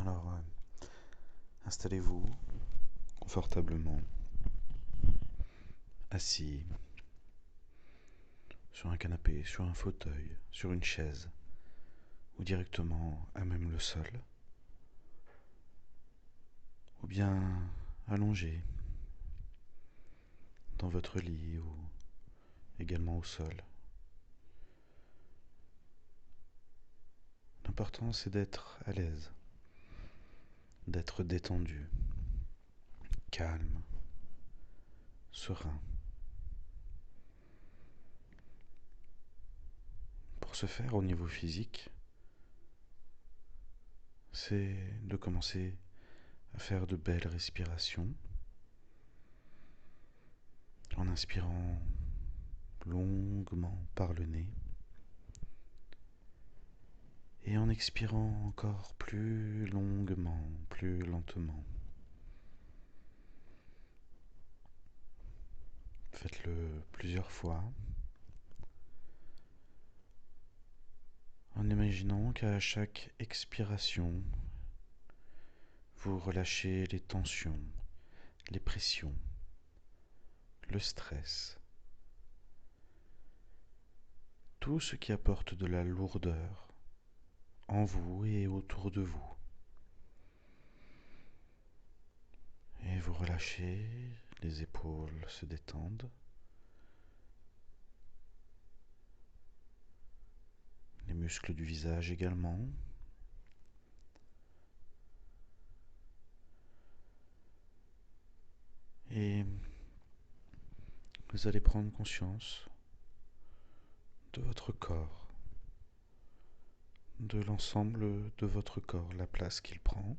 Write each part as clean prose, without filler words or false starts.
Alors, installez-vous confortablement, assis, sur un canapé, sur un fauteuil, sur une chaise, ou directement à même le sol, ou bien allongé dans votre lit ou également au sol. L'important c'est d'être à l'aise, d'être détendu, calme, serein. Pour ce faire au niveau physique, c'est de commencer à faire de belles respirations en inspirant longuement par le nez et en expirant encore plus longuement, plus lentement. Faites-le plusieurs fois en imaginant qu'à chaque expiration, vous relâchez les tensions, les pressions, le stress, tout ce qui apporte de la lourdeur en vous et autour de vous. Et vous relâchez, les épaules se détendent, les muscles du visage également. Et vous allez prendre conscience de votre corps, de l'ensemble de votre corps, la place qu'il prend,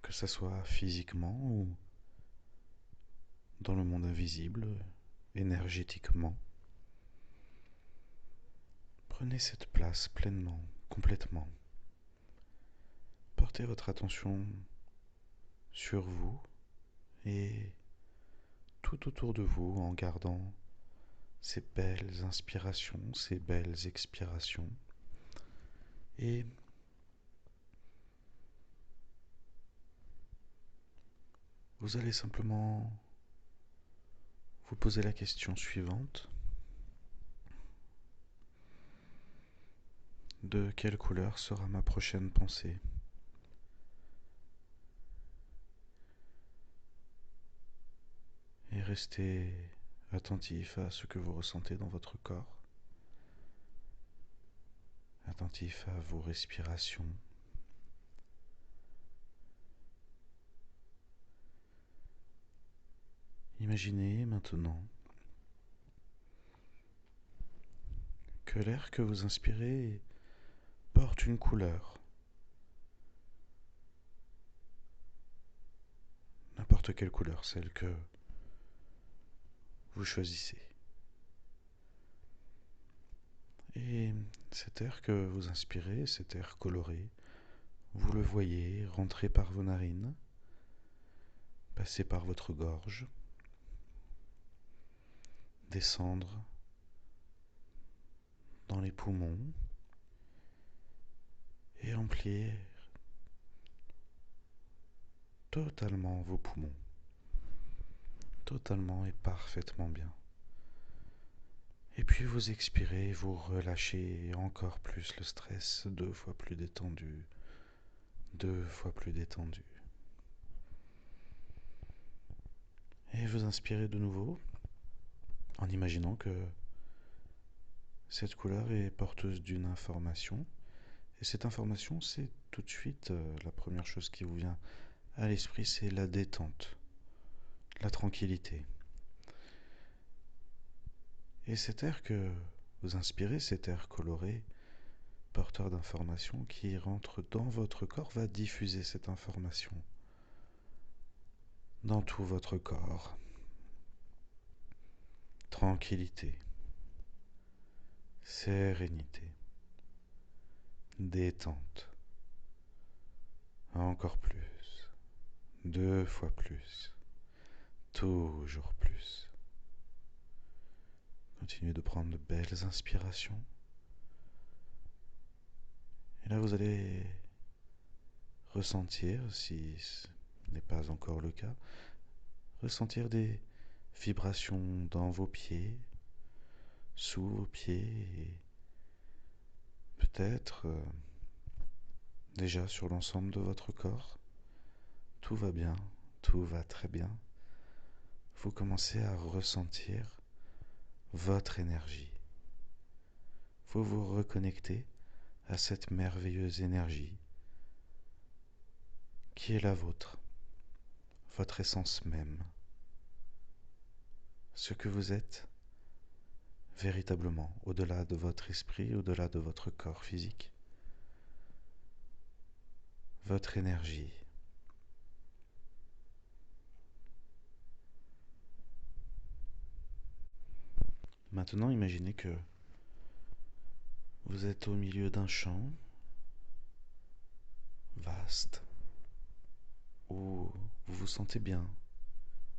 que ce soit physiquement ou dans le monde invisible, énergétiquement. Prenez cette place pleinement, complètement. Portez votre attention sur vous et tout autour de vous en gardant ces belles inspirations, ces belles expirations. Et vous allez simplement vous poser la question suivante. De quelle couleur sera ma prochaine pensée? Et restez attentif à ce que vous ressentez dans votre corps, attentif à vos respirations. Imaginez maintenant que l'air que vous inspirez porte une couleur, n'importe quelle couleur, celle que vous choisissez. Et cet air que vous inspirez, cet air coloré, vous le voyez rentrer par vos narines, passer par votre gorge, descendre dans les poumons et remplir totalement vos poumons, totalement et parfaitement bien. Et puis vous expirez, vous relâchez encore plus le stress, 2 fois plus détendu, 2 fois plus détendu. Et vous inspirez de nouveau en imaginant que cette couleur est porteuse d'une information. Et cette information, c'est tout de suite la première chose qui vous vient à l'esprit, c'est la détente, la tranquillité. Et cet air que vous inspirez, cet air coloré, porteur d'informations qui rentre dans votre corps, va diffuser cette information dans tout votre corps. Tranquillité, sérénité, détente, encore plus, 2 fois plus, toujours plus. Continuez de prendre de belles inspirations Et là, vous allez ressentir, si ce n'est pas encore le cas, ressentir des vibrations dans vos pieds, sous vos pieds et peut-être déjà sur l'ensemble de votre corps. Tout va bien, tout va très bien. Vous commencez à ressentir votre énergie. Vous vous reconnectez à cette merveilleuse énergie qui est la vôtre, votre essence même, ce que vous êtes véritablement, au-delà de votre esprit, au-delà de votre corps physique, votre énergie. Maintenant, imaginez que vous êtes au milieu d'un champ vaste où vous vous sentez bien,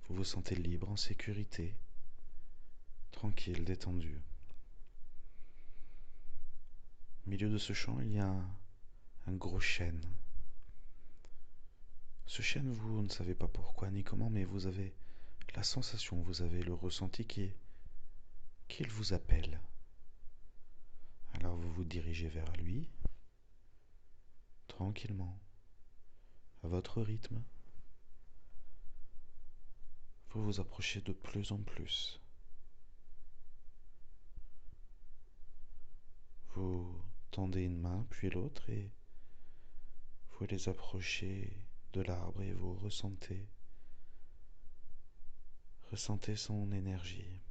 vous vous sentez libre, en sécurité, tranquille, détendu. Au milieu de ce champ, il y a un gros chêne. Ce chêne, vous ne savez pas pourquoi ni comment, mais vous avez la sensation, vous avez le ressenti qu'il vous appelle. Alors vous vous dirigez vers lui, tranquillement, à votre rythme. Vous vous approchez de plus en plus. Vous tendez une main, puis l'autre, et vous les approchez de l'arbre et vous ressentez son énergie.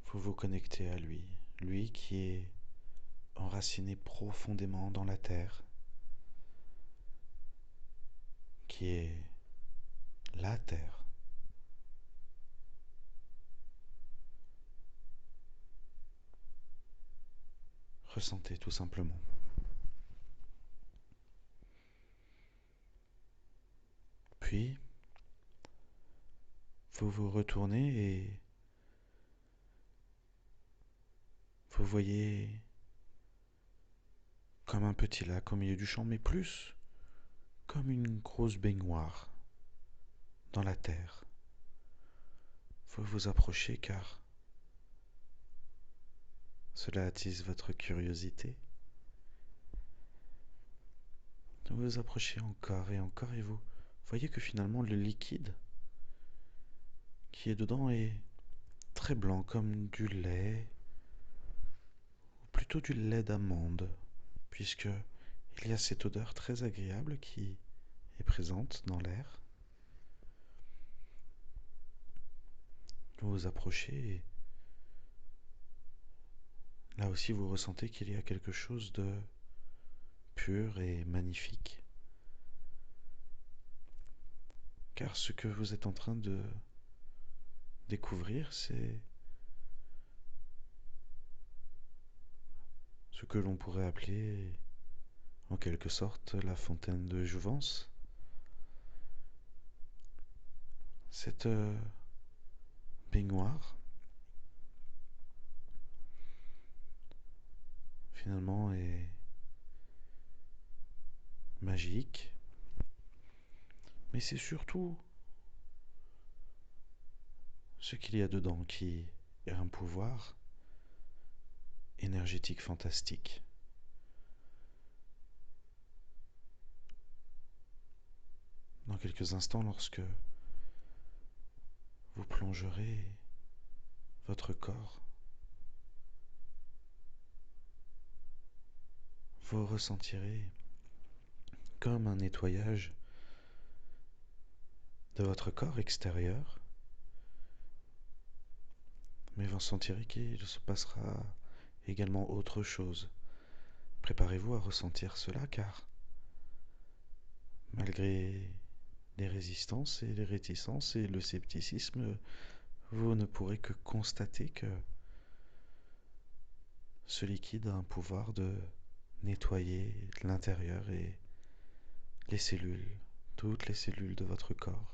Vous vous connectez à lui, lui qui est enraciné profondément dans la terre, qui est la terre. Ressentez tout simplement. Puis, vous vous retournez et vous voyez comme un petit lac au milieu du champ, mais plus comme une grosse baignoire dans la terre. Vous vous approchez car cela attise votre curiosité. Vous vous approchez encore et vous voyez que finalement le liquide qui est dedans est très blanc comme du lait, ou plutôt du lait d'amande, puisque il y a cette odeur très agréable qui est présente dans l'air. Vous vous approchez et là aussi vous ressentez qu'il y a quelque chose de pur et magnifique. Car ce que vous êtes en train de découvrir, c'est ce que l'on pourrait appeler en quelque sorte la fontaine de Jouvence. Cette baignoire, finalement, est magique, mais c'est surtout ce qu'il y a dedans qui est un pouvoir énergétique fantastique. Dans quelques instants, lorsque vous plongerez votre corps, vous ressentirez comme un nettoyage de votre corps extérieur, mais vous sentirez qu'il se passera également autre chose. Préparez-vous à ressentir cela car, malgré les résistances et les réticences et le scepticisme, vous ne pourrez que constater que ce liquide a un pouvoir de nettoyer l'intérieur et les cellules, toutes les cellules de votre corps.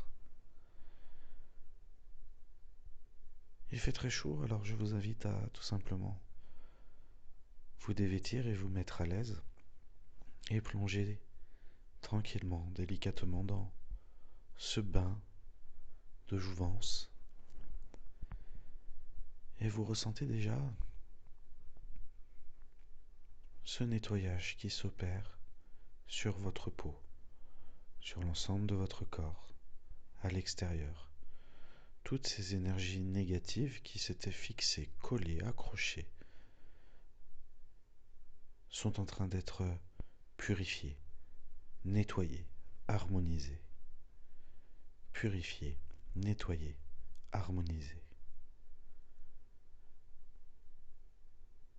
Il fait très chaud, alors je vous invite à tout simplement vous dévêtir et vous mettre à l'aise et plonger tranquillement, délicatement dans ce bain de jouvence. Et vous ressentez déjà ce nettoyage qui s'opère sur votre peau, sur l'ensemble de votre corps, à l'extérieur. Toutes ces énergies négatives qui s'étaient fixées, collées, accrochées, sont en train d'être purifiées, nettoyées, harmonisées. Purifiées, nettoyées, harmonisées.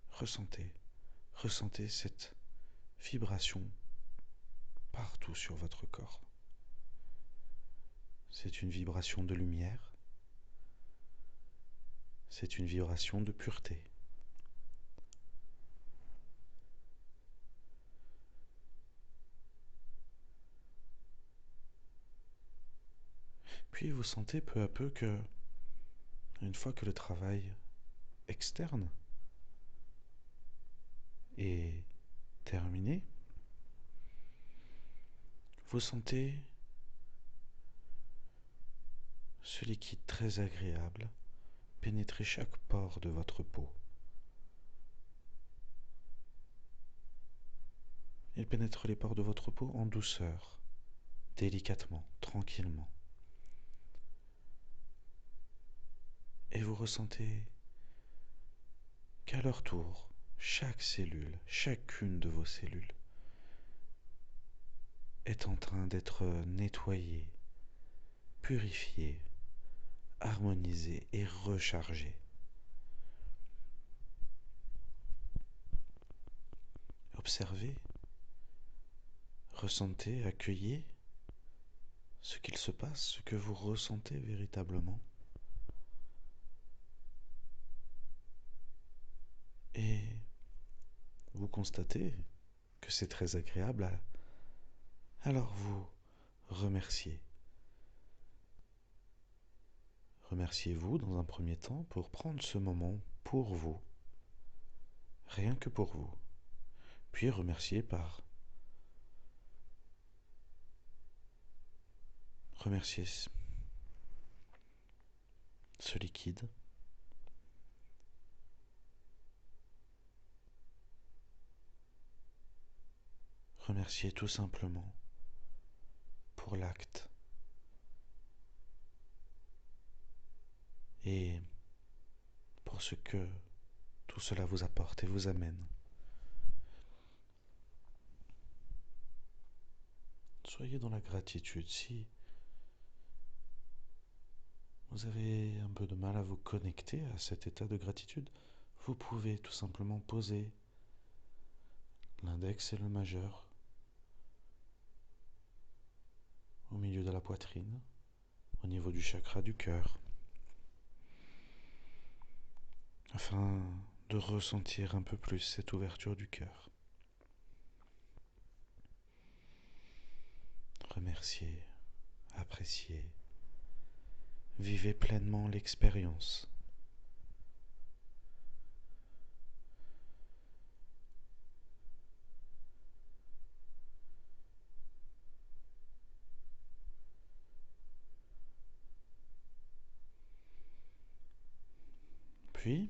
Ressentez cette vibration partout sur votre corps. C'est une vibration de lumière, c'est une vibration de pureté. Puis vous sentez peu à peu que, une fois que le travail externe est terminé, vous sentez ce liquide très agréable pénétrer chaque pore de votre peau. Il pénètre les pores de votre peau en douceur, délicatement, tranquillement. Et vous ressentez qu'à leur tour, chaque cellule, chacune de vos cellules, est en train d'être nettoyée, purifiée, harmonisée et rechargée. Observez, ressentez, accueillez ce qu'il se passe, ce que vous ressentez véritablement. Et vous constatez que c'est très agréable, alors vous remerciez. Remerciez-vous dans un premier temps pour prendre ce moment pour vous, rien que pour vous. Puis remerciez ce liquide. Remerciez tout simplement pour l'acte et pour ce que tout cela vous apporte et vous amène. Soyez dans la gratitude. Si vous avez un peu de mal à vous connecter à cet état de gratitude, vous pouvez tout simplement poser l'index et le majeur au milieu de la poitrine, au niveau du chakra du cœur, afin de ressentir un peu plus cette ouverture du cœur. Remerciez, appréciez, vivez pleinement l'expérience. Puis,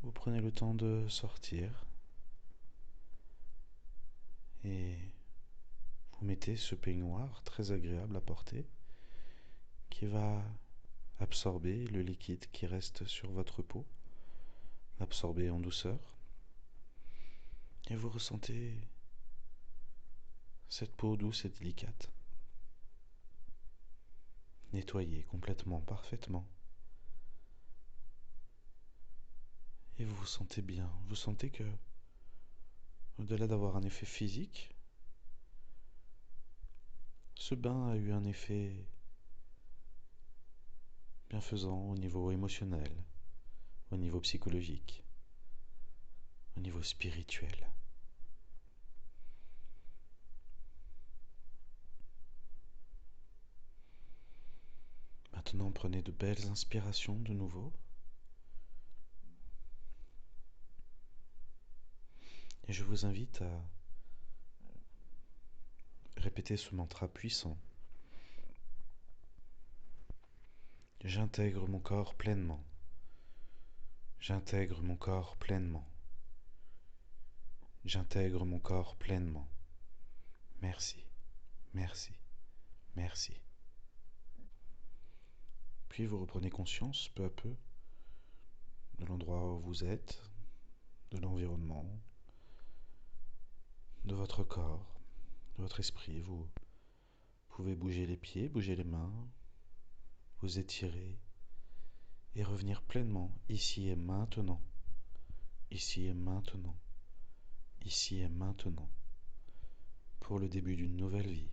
vous prenez le temps de sortir et vous mettez ce peignoir très agréable à porter qui va absorber le liquide qui reste sur votre peau, absorber en douceur. Et vous ressentez cette peau douce et délicate, nettoyée complètement, parfaitement. Et vous vous sentez bien. Vous sentez que, au-delà d'avoir un effet physique, ce bain a eu un effet bienfaisant au niveau émotionnel, au niveau psychologique, au niveau spirituel. Maintenant, prenez de belles inspirations de nouveau. Et je vous invite à répéter ce mantra puissant. J'intègre mon corps pleinement. J'intègre mon corps pleinement. J'intègre mon corps pleinement. Merci, merci, merci. Puis vous reprenez conscience peu à peu de l'endroit où vous êtes, de l'environnement, de votre corps, de votre esprit. Vous pouvez bouger les pieds, bouger les mains, vous étirer et revenir pleinement ici et maintenant, ici et maintenant, ici et maintenant, pour le début d'une nouvelle vie.